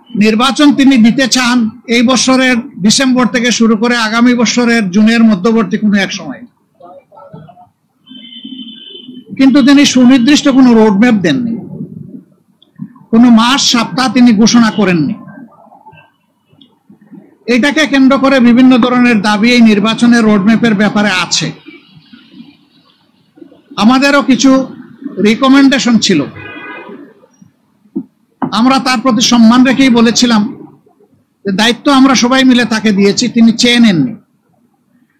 নির্বাচন তিনি দিতে চান এই বছরের ডিসেম্বর থেকে শুরু করে আগামী বছরের জুনের মধ্যবর্তী কোনো এক সময়, কিন্তু তিনি সুনির্দিষ্ট কোনো রোডম্যাপ দেননি, কোনো মাস সপ্তাহ তিনি ঘোষণা করেননি। এটাকে কেন্দ্র করে বিভিন্ন ধরনের দাবি এই নির্বাচনের রোডম্যাপের ব্যাপারে আছে। আমাদেরও কিছু রিকমেন্ডেশন ছিল, আমরা তার প্রতি সম্মান রেখেই বলেছিলাম যে দায়িত্ব আমরা সবাই মিলে তাকে দিয়েছি, তিনি চেয়ে নেননি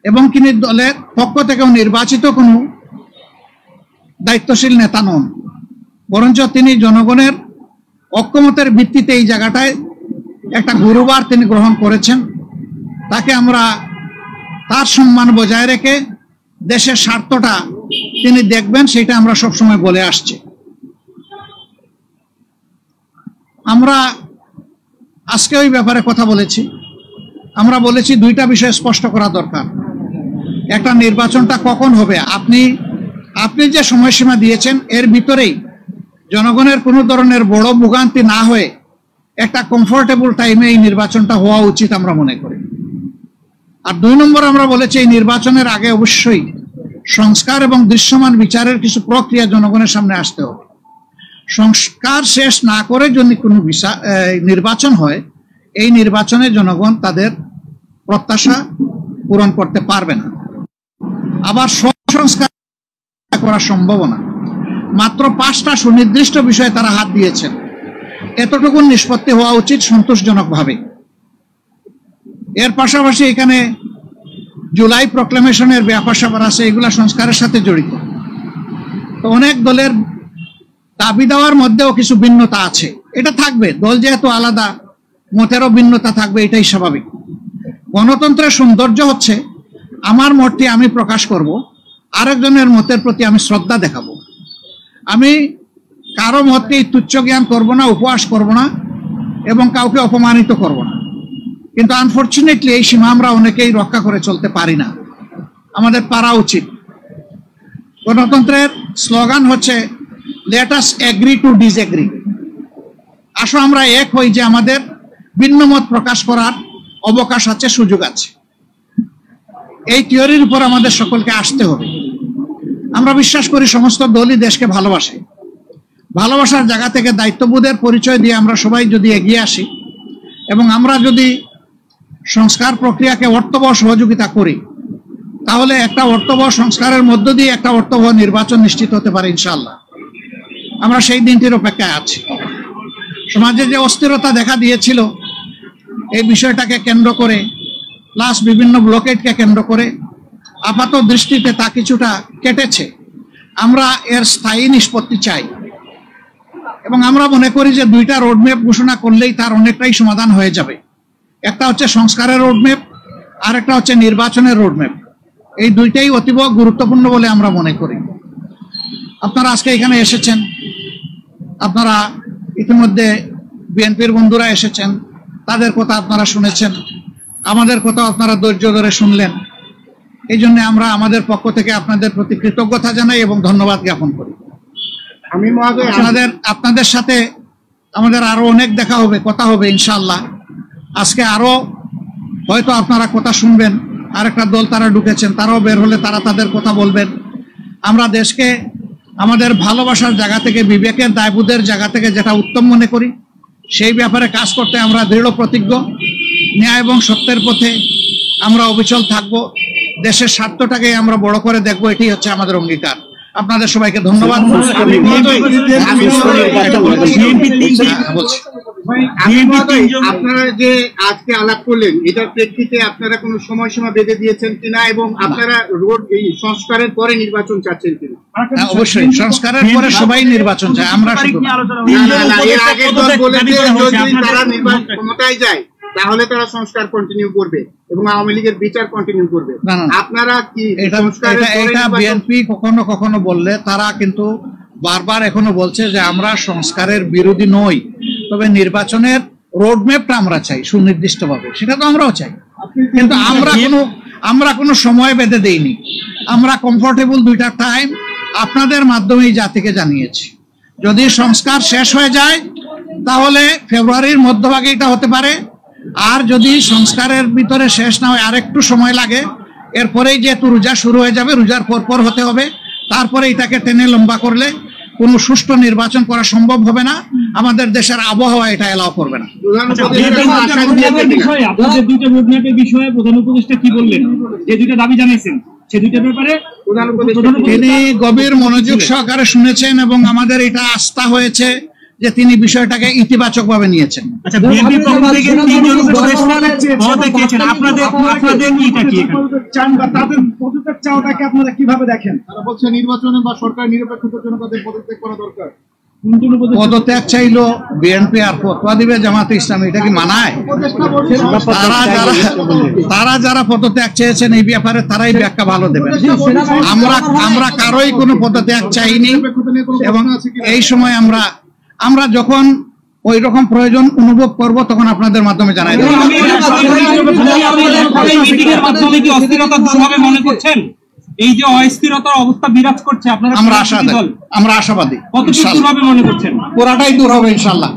এবং তিনি দলের পক্ষ থেকেও নির্বাচিত কোনো দায়িত্বশীল নেতা নন, বরঞ্চ তিনি জনগণের ঐক্যমতের ভিত্তিতে এই জায়গাটায় একটা গুরুবার তিনি গ্রহণ করেছেন। তাকে আমরা তার সম্মান বজায় রেখে দেশের স্বার্থটা তিনি দেখবেন, সেটা আমরা সবসময় বলে আসছি। আমরা আজকে ওই ব্যাপারে কথা বলেছি, আমরা বলেছি দুইটা বিষয় স্পষ্ট করা দরকার। একটা, নির্বাচনটা কখন হবে, আপনি যে সময়সীমা দিয়েছেন এর ভিতরেই জনগণের কোনো ধরনের বড় ভোগান্তি না হয়ে একটা কমফোর্টেবল টাইমে এই নির্বাচনটা হওয়া উচিত আমরা মনে করি। আর 2 নম্বর, আমরা বলেছি এই নির্বাচনের আগে অবশ্যই সংস্কার এবং দৃশ্যমান বিচারের কিছু প্রক্রিয়া জনগণের সামনে আসতে হবে। সংস্কার শেষ না করে যদি কোনো নির্বাচন হয়, এই নির্বাচনে জনগণ তাদের প্রত্যাশা পূরণ করতে পারবে না। আবার সংস্কার করা সম্ভব না। মাত্র 5টা সুনির্দিষ্ট বিষয়ে তারা হাত দিয়েছেন, এতটুকু নিষ্পত্তি হওয়া উচিত সন্তোষজনকভাবে। এর পাশাপাশি এখানে জুলাই প্রক্লেমেশনের ব্যাপার স্যাপার আছে, এগুলা সংস্কারের সাথে জড়িত। তো অনেক দলের দাবি দেওয়ার মধ্যেও কিছু ভিন্নতা আছে, এটা থাকবে, দল যেহেতু আলাদা মতেরও ভিন্নতা থাকবে, এটাই স্বাভাবিক। গণতন্ত্রের সৌন্দর্য হচ্ছে আমার মতটি আমি প্রকাশ করব, আরেকজনের মতের প্রতি আমি শ্রদ্ধা দেখাবো। আমি কারো মতকে তুচ্ছ জ্ঞান করব না, উপহাস করব না এবং কাউকে অপমানিত করব না। কিন্তু আনফরচুনেটলি এই সীমা আমরা অনেকেই রক্ষা করে চলতে পারি না, আমাদের পারা উচিত। গণতন্ত্রের স্লোগান হচ্ছে let us agree to disagree. আসো আমরা এক হই যে আমাদের ভিন্ন মত প্রকাশ করার অবকাশ আছে, সুযোগ আছে। এই থিওরির উপর আমাদের সকলকে আসতে হবে। আমরা বিশ্বাস করি সমস্ত দলই দেশকে ভালোবাসে, ভালোবাসার জায়গা থেকে দায়িত্ববোধের পরিচয় দিয়ে আমরা সবাই যদি এগিয়ে আসি এবং আমরা যদি সংস্কার প্রক্রিয়াকে অর্থবহ সহযোগিতা করি, তাহলে একটা অর্থবহ সংস্কারের মধ্য দিয়ে একটা অর্থবহ নির্বাচন নিশ্চিত হতে পারে ইনশাআল্লাহ। আমরা সেই দিনটির অপেক্ষায় আছি। সমাজে যে অস্থিরতা দেখা দিয়েছিল এই বিষয়টাকে কেন্দ্র করে, প্লাস বিভিন্ন ব্লকেটকে কেন্দ্র করে আপাত দৃষ্টিতে তা কিছুটা কেটেছে। আমরা এর স্থায়ী নিষ্পত্তি চাই এবং আমরা মনে করি যে 2টা রোডম্যাপ ঘোষণা করলেই তার অনেকটাই সমাধান হয়ে যাবে। একটা হচ্ছে সংস্কারের রোডম্যাপ, আর একটা হচ্ছে নির্বাচনের রোডম্যাপ। এই দুইটাই অতীব গুরুত্বপূর্ণ বলে আমরা মনে করি। আপনারা আজকে এখানে এসেছেন, আপনারা ইতিমধ্যে বিএনপির বন্ধুরা এসেছেন, তাদের কথা আপনারা শুনেছেন, আমাদের কথা আপনারা ধৈর্য ধরে শুনলেন। এই জন্য আমরা আমাদের পক্ষ থেকে আপনাদের প্রতি কৃতজ্ঞতা জানাই এবং ধন্যবাদ জ্ঞাপন করি। আমি আপনাদের সাথে আমাদের আরো অনেক দেখা হবে, কথা হবে ইনশাআল্লাহ। আজকে আরো হয়তো আপনারা কথা শুনবেন, আরেকটা দল তারা ঢুকেছেন, তারাও বের হলে তারা তাদের কথা বলবেন। আমরা দেশকে আমাদের ভালোবাসার জায়গা থেকে, বিবেকের দায়বোধের জায়গা থেকে যেটা উত্তম মনে করি সেই ব্যাপারে কাজ করতে আমরা দৃঢ় প্রতিজ্ঞ। ন্যায় এবং সত্যের পথে আমরা অবিচল থাকব, দেশের স্বার্থটাকে আমরা বড় করে দেখব, এটাই হচ্ছে আমাদের অঙ্গীকার। আপনাদের সবাইকে ধন্যবাদ। আপনারা যে আজকে আলাপ করলেন এটার প্রেক্ষিতে আপনারা কোনো সময়সীমা বেঁধে দিয়েছেন কিনা এবং আপনারা সংস্কারের পরে নির্বাচন চাচ্ছেন কিনা? অবশ্যই সংস্কারের পরে সবাই নির্বাচন চায়, আমরা শুধু এর আগের দল বলেছে যদি তারা নির্বাচন ক্ষমতায় যায় তাহলে তারা সংস্কার কন্টিনিউ করবে এবং আওয়ামী লীগের বিচার কন্টিনিউ করবে। আপনারা কি এটা বিএনপি কখনো কখনো বললে, তারা কিন্তু বারবার এখনো বলছে যে আমরা সংস্কারের বিরোধী নই, তবে নির্বাচনের রোডম্যাপটা আমরা চাই সুনির্দিষ্টভাবে, সেটা তো আমরাও চাই। কিন্তু আমরা কোনো সময় বেঁধে দেইনি, আমরা কমফোর্টেবল 2টা টাইম আপনাদের মাধ্যমেই জাতিকে জানিয়েছি। যদি সংস্কার শেষ হয়ে যায় তাহলে ফেব্রুয়ারির মধ্যভাগে এটা হতে পারে। আর যদি সংস্কারের ভিতরে শেষ না হয়, আরেকটু সময় লাগে, এরপরেই যেহেতু রোজা শুরু হয়ে যাবে, রোজার পর হতে হবে, তারপরে এটাকে টেনে লম্বা করলে কোনো সুষ্ঠু নির্বাচন করা সম্ভব হবে না। আমাদের দেশের আবহাওয়া এটা এলাও করবে না। আপনাদের দুইটা রোডম্যাপের বিষয়ে প্রধান উপদেষ্টা কি বললেন, যে দুইটা দাবি জানাইছেন সে দুইটার ব্যাপারে তিনি গভীর মনোযোগ সহকারে শুনেছেন এবং আমাদের এটা আস্থা হয়েছে যে তিনি বিষয়টাকে ইতিবাচক ভাবে নিয়েছেন। আচ্ছা, বিএনপির পক্ষ থেকে তিনজন মহোদয় গিয়েছেন, আপনাদের এটা কি চান বা তাদের পদত্যাগ চাওয়াটাকে আপনারা কিভাবে দেখেন? তারা বলছে নির্বাচনে বা সরকার নিরপেক্ষতার জন্য তাদের পদত্যাগ করা দরকার। পদত্যাগ চাইলো বিএনপি আর ফতোয়া দিবে জামাতে ইসলামী, এটা কি মানায়? তারা যারা পদত্যাগ চেয়েছেন এই ব্যাপারে তারাই ব্যাখ্যা ভালো দেবেন। আমরা কারোই কোনো পদত্যাগ চাইনি এবং এই সময় আমরা যখন ওই রকম প্রয়োজন অনুভব করব তখন আপনাদের মাধ্যমে জানাই দেব। মনে করছেন এই যে অস্থিরতার অবস্থা বিরাজ করছে, আপনারা আমরা আশাবাদী কতটুকু মনে করছেন? পুরাটাই দূর হবে ইনশাআল্লাহ।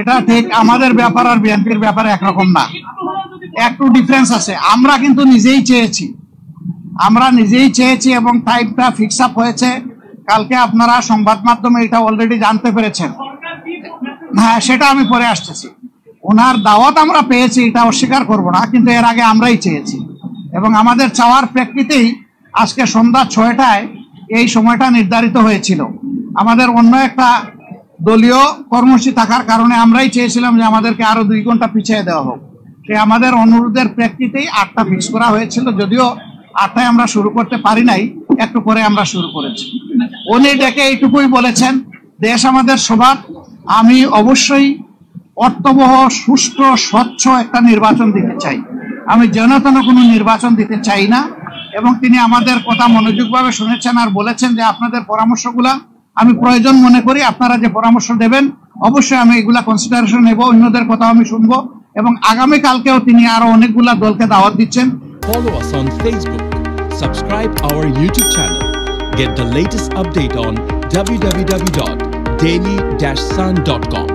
এটা ঠিক, আমাদের ব্যাপার আর বিএনপির ব্যাপারে একরকম না, একটু ডিফারেন্স আছে। আমরা কিন্তু নিজেই চেয়েছি এবং টাইমটা ফিক্স আপ হয়েছে। কালকে আপনারা সংবাদ মাধ্যমে এটা অলরেডি জানতে পেরেছেন। হ্যাঁ, সেটা আমি পরে আসতেছি। ওনার দাওয়াত আমরা পেয়েছি, এটা অস্বীকার করব না, কিন্তু এর আগে আমরাই চেয়েছি এবং আমাদের চাওয়ার প্রেক্ষিতেই আজকে সন্ধ্যা 6টায় এই সময়টা নির্ধারিত হয়েছিল। আমাদের অন্য একটা দলীয় কর্মসূচি থাকার কারণে আমরাই চেয়েছিলাম যে আমাদেরকে আরো 2 ঘন্টা পিছিয়ে দেওয়া হোক। সে আমাদের অনুরোধের প্রেক্ষিতেই 8টা ফিক্স করা হয়েছিল, যদিও 8টায় আমরা শুরু করতে পারি নাই, একটু পরে আমরা শুরু করেছি। উনি ডেকে এইটুকুই বলেছেন, দেশ আমাদের সবার, আমি অবশ্যই অর্থবহ, সুষ্ঠু, স্বচ্ছ একটা নির্বাচন দিতে চাই, আমি যেন তেন কোনো নির্বাচন দিতে চাই না। এবং তিনি আমাদের কথা মনোযোগভাবে শুনেছেন আর বলেছেন যে আপনাদের পরামর্শগুলা আমি প্রয়োজন মনে করি, আপনারা যে পরামর্শ দেবেন অবশ্যই আমি এগুলা কনসিডারেশন নেব, অন্যদের কথা আমি শুনবো এবং আগামী কালকেও তিনি আরো অনেকগুলা দলকে দাওয়াত দিচ্ছেন। Follow us on Facebook, subscribe our YouTube channel, get the latest update on www.daily-sun.com.